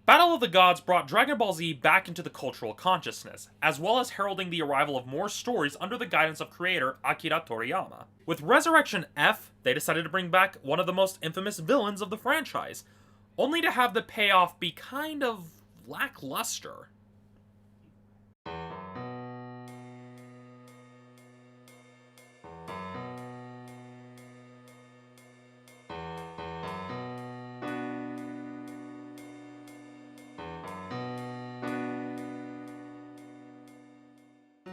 Battle of the Gods brought Dragon Ball Z back into the cultural consciousness, as well as heralding the arrival of more stories under the guidance of creator Akira Toriyama. With Resurrection F, they decided to bring back one of the most infamous villains of the franchise, only to have the payoff be kind of lackluster.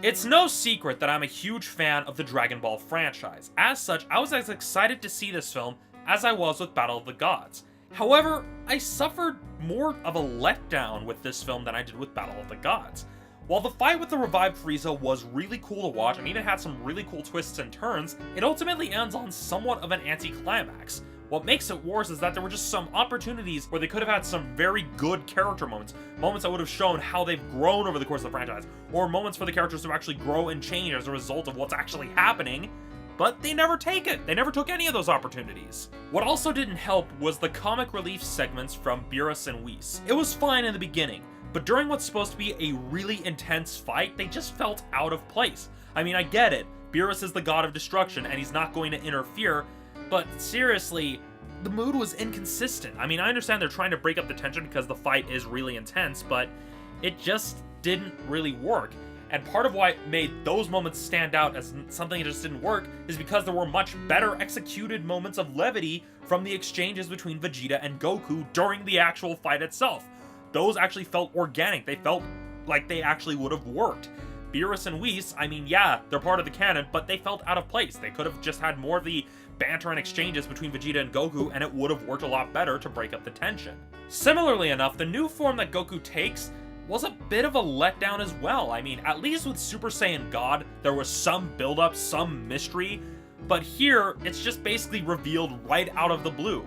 It's no secret that I'm a huge fan of the Dragon Ball franchise. As such, I was as excited to see this film as I was with Battle of the Gods. However, I suffered more of a letdown with this film than I did with Battle of the Gods. While the fight with the revived Frieza was really cool to watch and even had some really cool twists and turns, it ultimately ends on somewhat of an anticlimax. What makes it worse is that there were just some opportunities where they could have had some very good character moments that would have shown how they've grown over the course of the franchise, or moments for the characters to actually grow and change as a result of what's actually happening, but they never take it. They never took any of those opportunities. What also didn't help was the comic relief segments from Beerus and Whis. It was fine in the beginning, but during what's supposed to be a really intense fight, they just felt out of place. I mean, I get it, Beerus is the god of destruction and he's not going to interfere, but seriously, the mood was inconsistent. I mean, I understand they're trying to break up the tension because the fight is really intense, but it just didn't really work. And part of why it made those moments stand out as something that just didn't work is because there were much better executed moments of levity from the exchanges between Vegeta and Goku during the actual fight itself. Those actually felt organic. They felt like they actually would have worked. Beerus and Whis, I mean, yeah, they're part of the canon, but they felt out of place. They could have just had more of the banter and exchanges between Vegeta and Goku, and it would have worked a lot better to break up the tension. Similarly enough, the new form that Goku takes was a bit of a letdown as well. I mean, at least with Super Saiyan God, there was some build-up, some mystery, but here, it's just basically revealed right out of the blue.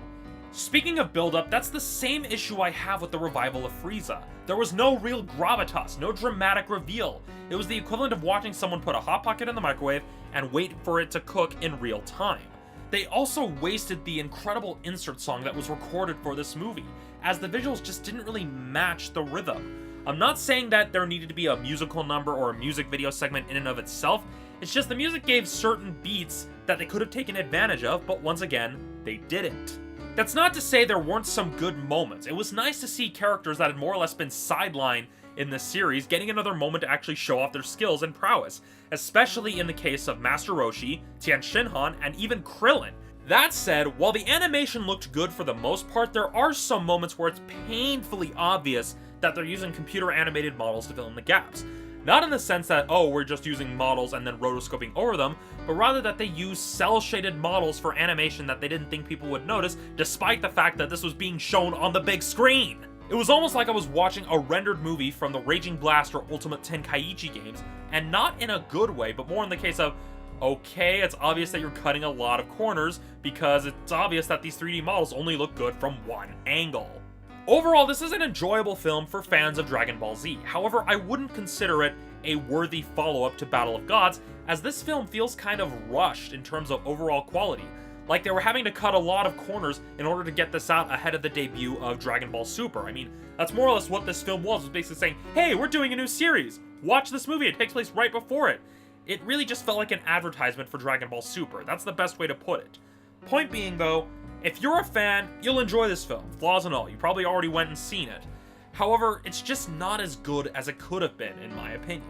Speaking of build-up, that's the same issue I have with the revival of Frieza. There was no real gravitas, no dramatic reveal. It was the equivalent of watching someone put a Hot Pocket in the microwave and wait for it to cook in real time. They also wasted the incredible insert song that was recorded for this movie, as the visuals just didn't really match the rhythm. I'm not saying that there needed to be a musical number or a music video segment in and of itself, it's just the music gave certain beats that they could have taken advantage of, but once again, they didn't. That's not to say there weren't some good moments. It was nice to see characters that had more or less been sidelined in this series getting another moment to actually show off their skills and prowess, especially in the case of Master Roshi, Tien Shinhan, and even Krillin. That said, while the animation looked good for the most part, there are some moments where it's painfully obvious that they're using computer animated models to fill in the gaps. Not in the sense that, oh, we're just using models and then rotoscoping over them, but rather that they use cel-shaded models for animation that they didn't think people would notice, despite the fact that this was being shown on the big screen. It was almost like I was watching a rendered movie from the Raging Blast or Ultimate Tenkaichi games, and not in a good way, but more in the case of, okay, it's obvious that you're cutting a lot of corners, because it's obvious that these 3D models only look good from one angle. Overall, this is an enjoyable film for fans of Dragon Ball Z. However, I wouldn't consider it a worthy follow-up to Battle of Gods, as this film feels kind of rushed in terms of overall quality. Like they were having to cut a lot of corners in order to get this out ahead of the debut of Dragon Ball Super. I mean, that's more or less what this film was basically saying, hey, we're doing a new series! Watch this movie, it takes place right before it! It really just felt like an advertisement for Dragon Ball Super. That's the best way to put it. Point being, though, if you're a fan, you'll enjoy this film, flaws and all. You probably already went and seen it. However, it's just not as good as it could have been, in my opinion.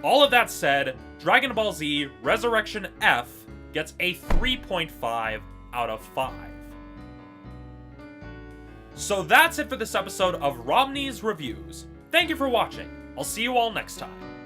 All of that said, Dragon Ball Z Resurrection F gets a 3.5 out of 5. So that's it for this episode of Romney's Reviews. Thank you for watching. I'll see you all next time.